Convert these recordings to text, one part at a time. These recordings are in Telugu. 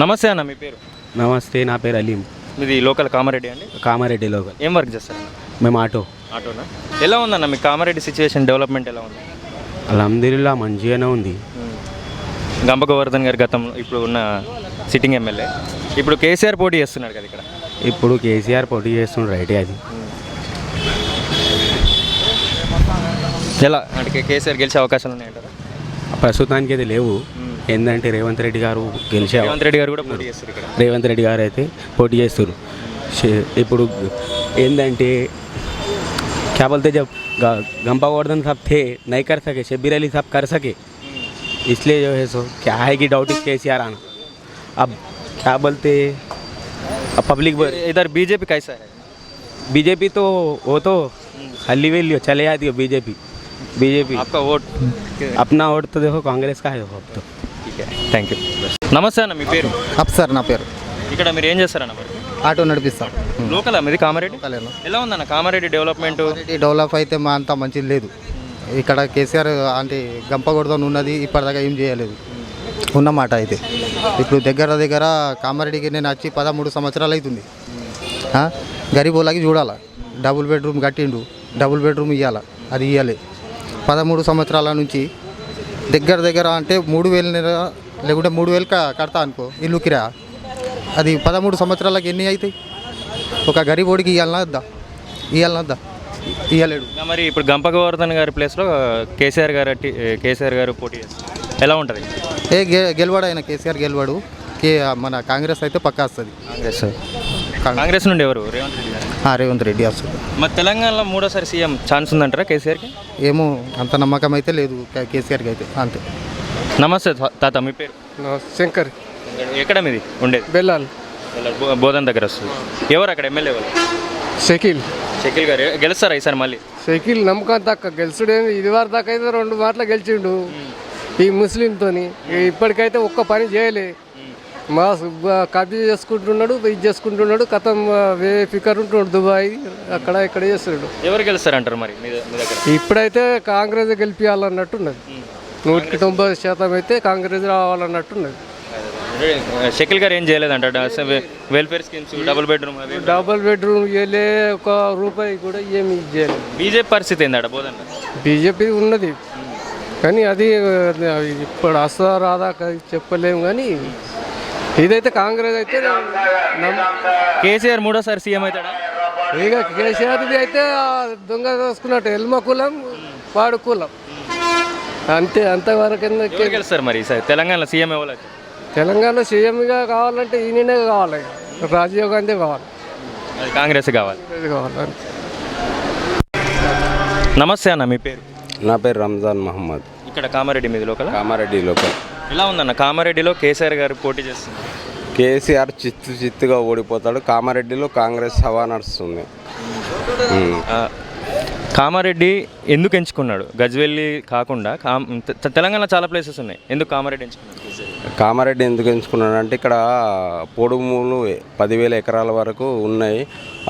నమస్తే అన్న, మీ పేరు? నమస్తే, నా పేరు అలీం. మీది లోకల్ కామారెడ్డి అండి? కామారెడ్డి లోకల్. ఏం వర్క్ చేస్తారు? మేము ఆటోనా? ఎలా ఉందన్న మీ కామారెడ్డి సిచ్యువేషన్, డెవలప్మెంట్ ఎలా ఉంది? అల్హమ్దులిల్లా మంచిగానే ఉంది. గంప గోవర్ధన్ గారి గతంలో ఇప్పుడు ఉన్న సిట్టింగ్ ఎమ్మెల్యే, ఇప్పుడు కేసీఆర్ పోటీ చేస్తున్నాడు కదా ఇక్కడ. ఇప్పుడు కేసీఆర్ పోటీ చేస్తున్నాడు, రైటే అది. ఎలా అంటే కేసీఆర్ గెలిచే అవకాశాలు ఉన్నాయంటారా? ప్రస్తుతానికి అయితే లేవు. ఏంటంటే రేవంత్ రెడ్డి గారు రేవంత్ రెడ్డి గారు కూడా పోటీ చేస్తారు ఇక్కడ. రేవంత్ రెడ్డి గారు అయితే పోటీ చేస్తారు. ఇప్పుడు ఏంటంటే क्या बोलते जब गंपा गोवर्धन साहब थे नहीं कर सके, शब्बीर अली साहब कर सके, इसलिए जो है सो क्या है कि डाउट इस केसीआर आना. अब क्या बोलते अब पब्लिक इधर बीजेपी कैसा है? बीजेपी तो वो तो हल्ली वेली चले जाती है. बीजेपी आपका वोट? अपना वोट तो देखो कांग्रेस का है अब तो. ठीक है, థ్యాంక్ యూ. నమస్తే అన్న, మీ పేరు? సార్ నా పేరు. ఇక్కడ మీరు ఏం చేస్తారన్న మరి? ఆటో నడిపిస్తాం. లోకల్ మీది కామారెడ్డి? ఎలా ఉందన్న కామారెడ్డి డెవలప్మెంట్? డెవలప్ అయితే మా అంతా మంచిది లేదు. ఇక్కడ కేసీఆర్ అంటే గంపగొడదని ఉన్నది, ఇప్పటిదాకా ఏం చేయలేదు ఉన్నమాట. అయితే ఇప్పుడు దగ్గర కామారెడ్డికి నేను వచ్చి 13 సంవత్సరాలు అవుతుంది. గరీబోళ్ళకి చూడాలా, డబుల్ బెడ్రూమ్ కట్టిండు, డబుల్ బెడ్రూమ్ ఇవ్వాలా, అది ఇవ్వాలి. 13 సంవత్సరాల నుంచి దగ్గర అంటే 3,000 లేకుంటే 3,000 కడతా అనుకో ఇల్లు కిరా. అది 13 సంవత్సరాలకు ఎన్ని అవుతాయి? ఒక గరీబోడికి ఇవ్వాలన్నా ఇవ్వలేడు. మరి ఇప్పుడు గంప గోవర్ధన్ గారి ప్లేస్లో కేసీఆర్ గారు పోటీ చేస్తారు, ఎలా ఉంటుంది? గెలవాడు ఆయన, కేసీఆర్ గెలవాడు. మన కాంగ్రెస్ అయితే పక్కా వస్తుంది. కాంగ్రెస్ నుండి ఎవరు? రేవంత్ రెడ్డి వస్తుంది. మరి తెలంగాణలో మూడోసారి సీఎం ఛాన్స్ ఉందంటారా కేసీఆర్కి? ఏమో అంత నమ్మకం అయితే లేదు కేసీఆర్కి అయితే, అంతే. నమస్తే తాత, మీ పేరు? శంకర్. ఎక్కడ మీది ఉండేది? బెల్లాల్. బోధన్ దగ్గర వస్తుంది. ఎవరు అక్కడ ఎమ్మెల్యే? ఎవరు? షకీల్ గారు గెలుస్తారా ఈసారి మళ్ళీ? షకీల్ నమ్మకం తక్కువ, గెలుచుడేమి. ఇది వరకు దాకా అయితే 2 మాటలు గెలిచిండు ఈ ముస్లింతోని. ఇప్పటికైతే ఒక్క పని చేయలే. మా కబ్జా చేసుకుంటున్నాడు, ఇది చేసుకుంటున్నాడు, కథం ఫికర్ ఉంటున్నాడు. దుబాయ్ అక్కడ ఇక్కడ చేస్తున్నాడు. ఎవరు గెలుస్తారంటారు మరి మీ దగ్గర? ఇప్పుడైతే కాంగ్రెస్ గెలిపించాలన్నట్టున్నది. 190% అయితే కాంగ్రెస్ రావాలన్నట్టున్నది. షకీల్ గారు ఏం చేయలేదంట, వెల్ఫేర్ స్కీమ్స్, డబుల్ బెడ్రూమ్ ఇవ్వలే, 1 రూపాయి కూడా ఏమి చేయలేదు. బీజేపీ పరిస్థితి ఏందట బోధన్? బీజేపీ ఉన్నది కానీ అది ఇప్పుడు వస్తుందా రాదా చెప్పలేము. కానీ ఇదైతే కాంగ్రెస్ అయితే కేసీఆర్ మూడోసారి సీఎం అవుతాడా? ఇక కేసీఆర్ది అయితే దొంగ దోసుకున్నట్టు, ఎల్మ కులం పాడు కులం అంతే. అంతవరకు గెలుస్తారు మరి ఈసారి తెలంగాణలో సీఎం ఎవరు? తెలంగాణలో సీఎంగా కావాలంటే ఈయననే కావాలి, రాజీవ్ గాంధీ కావాలి, కాంగ్రెస్ కావాలి. నమస్తే అన్న, మీ పేరు? నా పేరు రంజాన్ మహమ్మద్. ఇక్కడ కామారెడ్డి మీది లోకల్? కామారెడ్డి లోకల్. ఎలా ఉందన్న కామారెడ్డిలో కేసీఆర్ గారు పోటీ చేస్తున్నారు? కేసీఆర్ చిత్తుగా ఓడిపోతాడు. కామారెడ్డిలో కాంగ్రెస్ హవా నడుస్తుంది. కామారెడ్డి ఎందుకు ఎంచుకున్నాడు? గజ్వెల్లి కాకుండా తెలంగాణలో చాలా ప్లేసెస్ ఉన్నాయి, ఎందుకు కామారెడ్డి ఎంచుకున్నాడు? కామారెడ్డి ఎందుకు ఎంచుకున్నాడు అంటే ఇక్కడ పొడు భూములు 10,000 ఎకరాల వరకు ఉన్నాయి.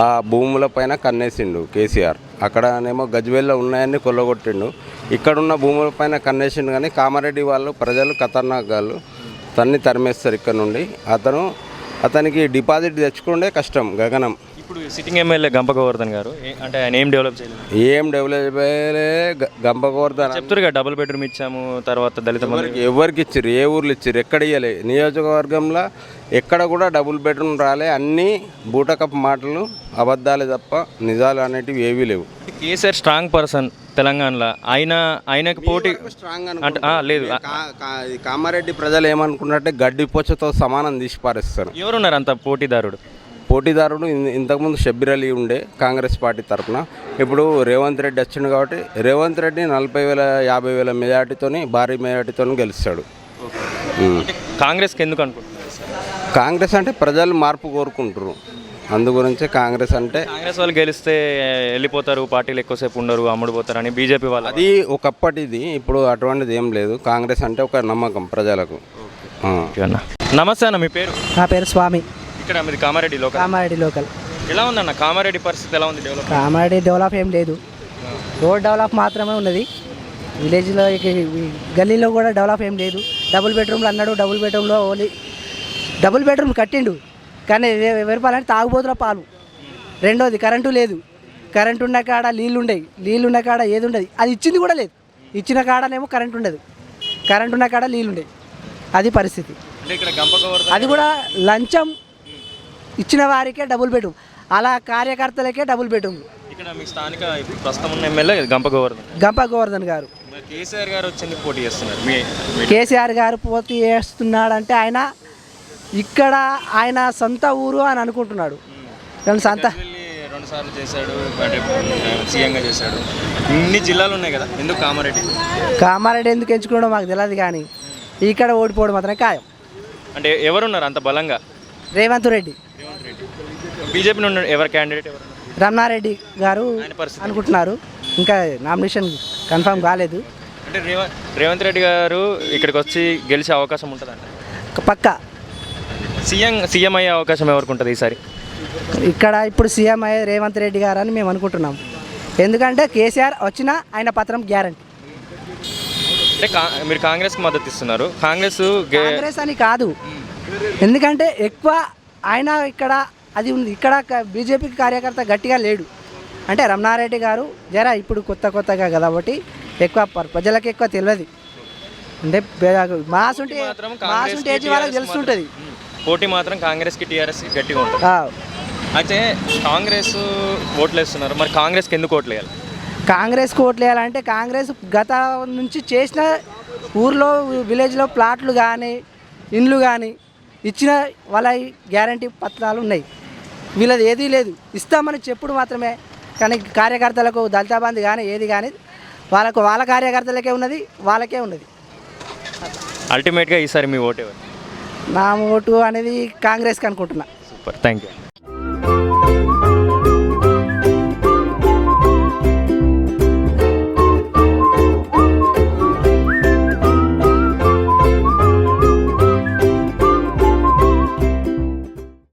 ఆ భూముల పైన కన్నేసిండు కేసీఆర్. అక్కడనేమో గజ్వెల్లో ఉన్నాయని కొల్లగొట్టిండు. ఇక్కడున్న భూముల పైన కన్నేసిండు. కానీ కామారెడ్డి వాళ్ళు ప్రజలు ఖతర్నాక్ గాళ్ళు, తరిమేస్తారు ఇక్కడ నుండి. అతనికి డిపాజిట్ తెచ్చుకుంటే కష్టం, గగనం. ఇప్పుడు సిట్టింగ్ ఎమ్మెల్యే గంప గోవర్ధన్ గారు అంటే ఆయన ఏం డెవలప్ చేయలేదు? ఏం డెవలప్ గంప గోవర్ధన్ చెప్తారు కదా, డబుల్ బెడ్రూమ్ ఇచ్చాము, తర్వాత దళిత ఎవరికి ఇచ్చారు? ఏ ఊర్లు ఇచ్చారు? ఎక్కడ ఇవ్వలే. నియోజకవర్గంలో ఎక్కడ కూడా డబుల్ బెడ్రూమ్ రాలే. అన్నీ బూటకప్ మాటలు, అబద్ధాలే తప్ప నిజాలు అనేటివి ఏవీ లేవు. కేసీఆర్ స్ట్రాంగ్ పర్సన్ తెలంగాణలో, ఆయనకు పోటీ స్ట్రాంగ్ అంటే లేదు. కామారెడ్డి ప్రజలు ఏమనుకున్నట్టే గడ్డిపోచతో సమానం తీసి పారేస్తారు. ఎవరున్నారు అంత పోటీదారుడు? ఇంతకుముందు షబ్బీర్ అలీ ఉండే కాంగ్రెస్ పార్టీ తరఫున. ఇప్పుడు రేవంత్ రెడ్డి వచ్చిండు కాబట్టి రేవంత్ రెడ్డి 40,000 50,000 మెజార్టీతోని, భారీ మెజార్టీతో గెలుస్తాడు. కాంగ్రెస్కి ఎందుకు అనుకుంటున్నారు? కాంగ్రెస్ అంటే ప్రజలు మార్పు కోరుకుంటారు, అందు గురించే కాంగ్రెస్ అంటే. కాంగ్రెస్ వాళ్ళు గెలిస్తే వెళ్ళిపోతారు, పార్టీలు ఎక్కువసేపు ఉండరు, అమ్ముడుపోతారు అని బీజేపీ వాళ్ళు. అది ఒకప్పటిది, ఇప్పుడు అటువంటిది ఏం లేదు. కాంగ్రెస్ అంటే ఒక నమ్మకం ప్రజలకు. నమస్తే అన్న, మీ పేరు? నా పేరు స్వామి. ఇక్కడ మీది కామారెడ్డి లోకల్. ఎలా ఉందన్న కామారెడ్డి పరిస్థితి? ఎలా ఉంది డెవలప్? కామారెడ్డి డెవలప్ ఏం లేదు, రోడ్ డెవలప్ మాత్రమే ఉన్నది. విలేజ్లో గల్లీలో కూడా డెవలప్ ఏం లేదు. డబుల్ బెడ్రూమ్లు అన్నాడు, డబుల్ బెడ్రూమ్లో ఓన్లీ డబుల్ బెడ్రూమ్ కట్టిండు, కానీ వెరపాలంటే తాగుబోతుల పాలు. రెండోది కరెంటు లేదు, కరెంటు ఉన్న కాడ నీళ్ళు ఉన్న కాడ ఏది ఉండదు. అది ఇచ్చింది కూడా లేదు, ఇచ్చిన కాడనేమో కరెంట్ ఉండదు, కరెంటు ఉన్న కాడ నీళ్ళు ఉండేవి. అది పరిస్థితి. అంటే ఇక్కడ గంప గోవర్ధన్ అది కూడా లంచం ఇచ్చిన వారికే డబుల్ బెడ్రూమ్, అలా కార్యకర్తలకే డబుల్ బెడ్రూమ్. ఇక్కడ మీకు స్థానిక ఇప్పుడు ప్రస్తుతం ఉన్న ఎమ్మెల్యే గంప గోవర్ధన్. గంప గోవర్ధన్ గారు. మరి కేసీఆర్ గారు వచ్చి ఎందుకు పోటీ చేస్తున్నారు? కేసీఆర్ గారు పోటీ చేస్తున్నాడంటే ఇక్కడ ఆయన సొంత ఊరు అని అనుకుంటున్నాడు. కానీ సొంత రెండు సార్లు చేశాడు, సీఎంగా చేశాడు. ఇన్ని జిల్లాలు ఉన్నాయి కదా, ఎందుకు కామారెడ్డి ఎందుకు ఎంచుకున్నాడో మాకు తెలియదు, కానీ ఇక్కడ ఓడిపోవడం మాత్రం ఖాయం. అంటే ఎవరున్నారు అంత బలంగా? రేవంత్ రెడ్డి. బీజేపీ నుండి ఎవరు క్యాండిడేట్ ఎవరు? రమణారెడ్డి గారు అనుకుంటున్నారు, ఇంకా నామినేషన్ కన్ఫర్మ్ కాలేదు. అంటే రేవంత్ రెడ్డి గారు ఇక్కడికి వచ్చి గెలిచే అవకాశం ఉంటుందంట. పక్కా సీఎం అయ్యే అవకాశం ఎవరికి ఉంటుంది ఈసారి? ఇక్కడ ఇప్పుడు సీఎం అయ్యే రేవంత్ రెడ్డి గారు అని మేము అనుకుంటున్నాం. ఎందుకంటే కేసీఆర్ వచ్చినా ఆయన పత్రం గ్యారంటీ. అంటే మీరు కాంగ్రెస్కి మద్దతు ఇస్తున్నారు. కాంగ్రెస్ అని కాదు, ఎందుకంటే ఎక్కువ ఆయన ఇక్కడ అది ఉంది. ఇక్కడ బీజేపీ కార్యకర్త గట్టిగా లేడు. అంటే రమణారెడ్డి గారు ఇప్పుడు కొత్తగా కాబట్టి ఎక్కువ ప్రజలకు ఎక్కువ తెలియదు. అంటే మాసుంటే ఏజ్ వాళ్ళకి తెలుస్తుంటుంది. పోటీ మాత్రం కాంగ్రెస్కి టీఆర్ఎస్కి గట్టిగా ఉంటుంది. అయితే కాంగ్రెస్ ఓట్లు వేస్తున్నారు, మరి కాంగ్రెస్కి ఎందుకు ఓట్లు వేయాలి? కాంగ్రెస్కి ఓట్లు వేయాలంటే కాంగ్రెస్ గత నుంచి చేసిన ఊర్లో విలేజ్లో ప్లాట్లు కానీ ఇండ్లు కానీ ఇచ్చిన వాళ్ళ గ్యారంటీ పత్రాలు ఉన్నాయి. వీళ్ళది ఏదీ లేదు, ఇస్తామని చెప్పుడు మాత్రమే. కానీ కార్యకర్తలకు దళిత బంధు కానీ ఏది కానీ వాళ్ళ కార్యకర్తలకే ఉన్నది, వాళ్ళకే ఉన్నది. అల్టిమేట్గా ఈసారి మీ ఓటు ఎవరు? నా ఓటు అనేది కాంగ్రెస్కి అనుకుంటున్నా. Super, thank you.